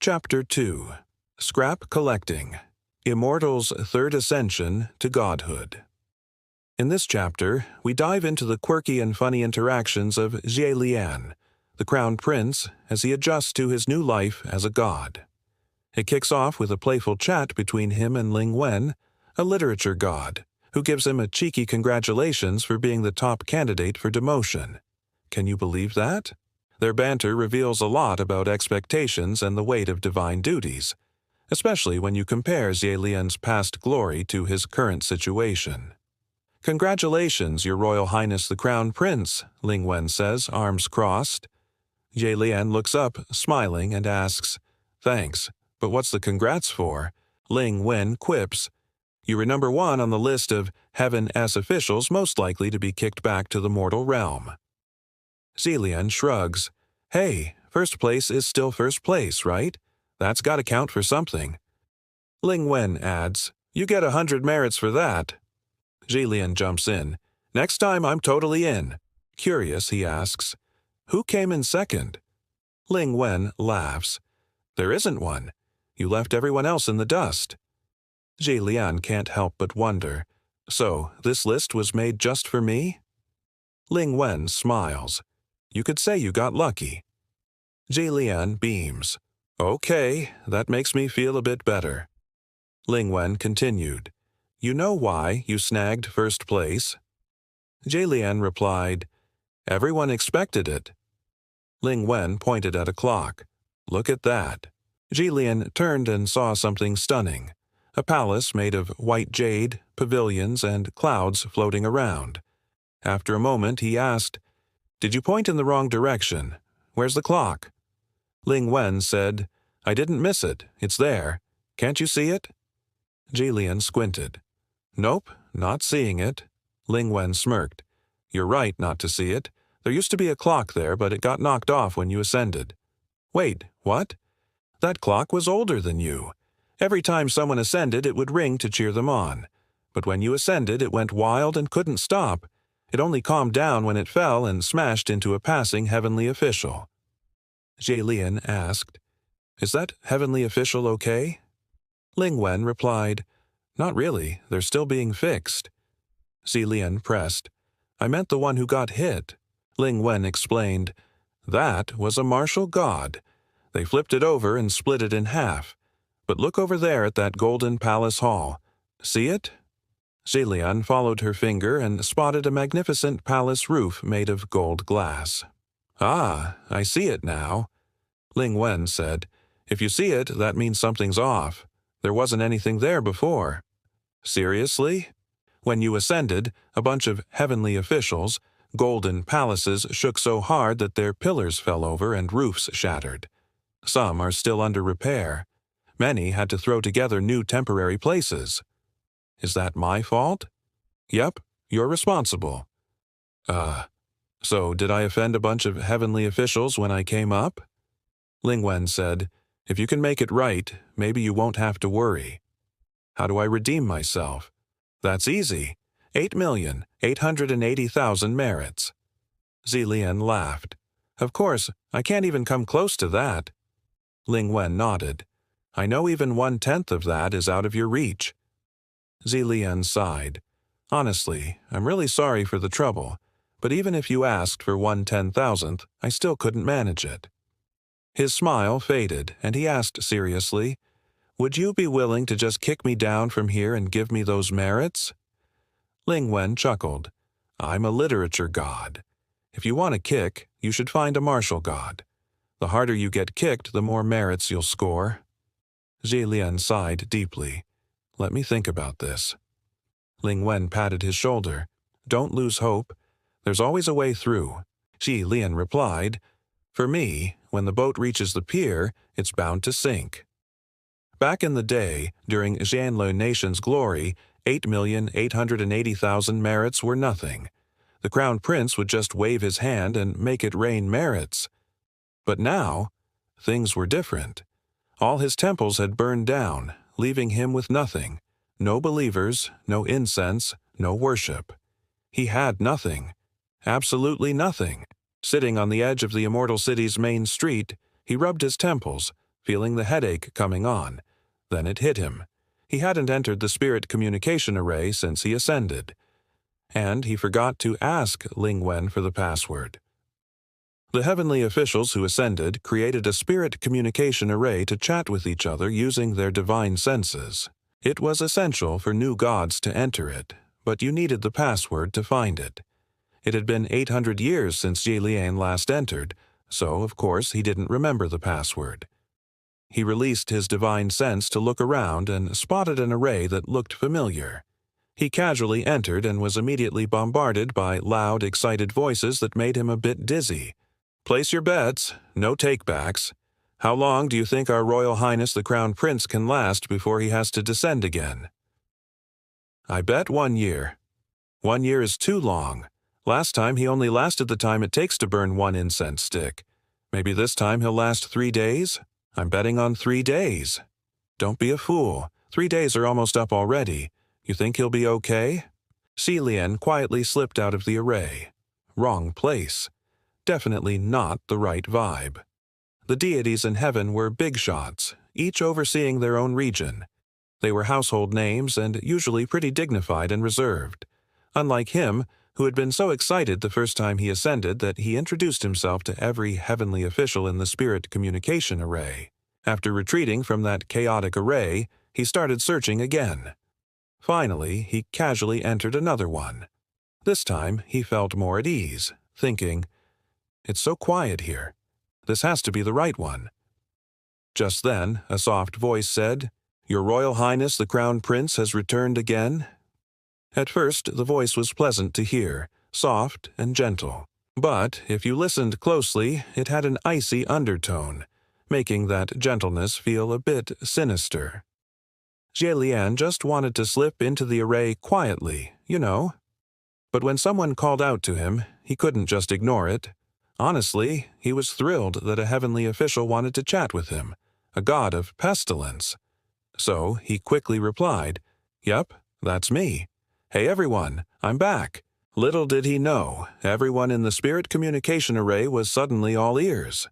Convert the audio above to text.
Chapter 2. Scrap Collecting. Immortal's Third Ascension to Godhood. In this chapter, we dive into the quirky and funny interactions of Jie Lian, the Crown Prince, as he adjusts to his new life as a god. It kicks off with a playful chat between him and Ling Wen, a literature god, who gives him a cheeky congratulations for being the top candidate for demotion. Can you believe that? Their banter reveals a lot about expectations and the weight of divine duties, especially when you compare Jie Lian's past glory to his current situation. "Congratulations, Your Royal Highness the Crown Prince," Ling Wen says, arms crossed. Jie Lian looks up, smiling, and asks, "Thanks, but what's the congrats for?" Ling Wen quips, "You were number one on the list of Heaven S officials most likely to be kicked back to the mortal realm." Jie Lian shrugs. "Hey, first place is still first place, right? That's gotta count for something." Ling Wen adds, "You get 100 merits for that." Jie Lian jumps in. "Next time I'm totally in." Curious, he asks, "Who came in second?" Ling Wen laughs. "There isn't one. You left everyone else in the dust." Jie Lian can't help but wonder, "So, this list was made just for me?" Ling Wen smiles. "You could say you got lucky." Jie Lian beams. "Okay, that makes me feel a bit better." Ling Wen continued, "You know why you snagged first place?" Jie Lian replied, "Everyone expected it." Ling Wen pointed at a clock. "Look at that." Jie Lian turned and saw something stunning, a palace made of white jade, pavilions, and clouds floating around. After a moment, he asked, "Did you point in the wrong direction? Where's the clock?" Ling Wen said, "I didn't miss it. It's there. Can't you see it?" Jie Lian squinted. "Nope, not seeing it." Ling Wen smirked. "You're right not to see it. There used to be a clock there, but it got knocked off when you ascended." "Wait, what?" "That clock was older than you. Every time someone ascended, it would ring to cheer them on. But when you ascended, it went wild and couldn't stop. It only calmed down when it fell and smashed into a passing heavenly official." Jie Lian asked, "Is that heavenly official okay?" Ling Wen replied, "Not really, they're still being fixed." Jie Lian pressed, "I meant the one who got hit." Ling Wen explained, "That was a martial god. They flipped it over and split it in half. But look over there at that golden palace hall. See it?" Jie Lian followed her finger and spotted a magnificent palace roof made of gold glass. "Ah, I see it now." Ling Wen said, "If you see it, that means something's off. There wasn't anything there before." "Seriously?" "When you ascended, a bunch of heavenly officials, golden palaces shook so hard that their pillars fell over and roofs shattered. Some are still under repair. Many had to throw together new temporary places." "Is that my fault?" "Yep, you're responsible." So did I offend a bunch of heavenly officials when I came up?" Ling Wen said, "If you can make it right, maybe you won't have to worry." "How do I redeem myself?" "That's easy. 8,880,000 merits." Jie Lian laughed. "Of course, I can't even come close to that." Ling Wen nodded. "I know even 1/10 of that is out of your reach." Jie Lian sighed. "Honestly, I'm really sorry for the trouble, but even if you asked for 1/10,000th, I still couldn't manage it." His smile faded, and he asked seriously, "Would you be willing to just kick me down from here and give me those merits?" Ling Wen chuckled. "I'm a literature god. If you want a kick, you should find a martial god. The harder you get kicked, the more merits you'll score." Jie Lian sighed deeply. "Let me think about this." Ling Wen patted his shoulder. "Don't lose hope. There's always a way through." Jie Lian replied, "For me, when the boat reaches the pier, it's bound to sink." Back in the day, during Xianlu Nation's glory, 8,880,000 merits were nothing. The Crown Prince would just wave his hand and make it rain merits. But now, things were different. All his temples had burned down, leaving him with nothing. No believers, no incense, no worship. He had nothing. Absolutely nothing. Sitting on the edge of the immortal city's main street, he rubbed his temples, feeling the headache coming on. Then it hit him. He hadn't entered the spirit communication array since he ascended. And he forgot to ask Ling Wen for the password. The heavenly officials who ascended created a spirit communication array to chat with each other using their divine senses. It was essential for new gods to enter it, but you needed the password to find it. It had been 800 years since Ye Lian last entered, so of course he didn't remember the password. He released his divine sense to look around and spotted an array that looked familiar. He casually entered and was immediately bombarded by loud, excited voices that made him a bit dizzy. "Place your bets, no takebacks. How long do you think our Royal Highness the Crown Prince can last before he has to descend again?" "I bet 1 year. 1 year is too long. Last time he only lasted the time it takes to burn 1 incense stick. Maybe this time he'll last 3 days? I'm betting on 3 days. Don't be a fool. 3 days are almost up already. You think he'll be okay?" Xi Lian quietly slipped out of the array. Wrong place. Definitely not the right vibe. The deities in heaven were big shots, each overseeing their own region. They were household names and usually pretty dignified and reserved. Unlike him, who had been so excited the first time he ascended that he introduced himself to every heavenly official in the spirit communication array. After retreating from that chaotic array, he started searching again. Finally, he casually entered another one. This time, he felt more at ease, thinking, "It's so quiet here. This has to be the right one." Just then, a soft voice said, "Your Royal Highness the Crown Prince has returned again?" At first, the voice was pleasant to hear, soft and gentle. But if you listened closely, it had an icy undertone, making that gentleness feel a bit sinister. Ye Lian just wanted to slip into the array quietly, you know. But when someone called out to him, he couldn't just ignore it. Honestly, he was thrilled that a heavenly official wanted to chat with him, a god of pestilence. So he quickly replied, "Yep, that's me. Hey everyone, I'm back." Little did he know, everyone in the spirit communication array was suddenly all ears.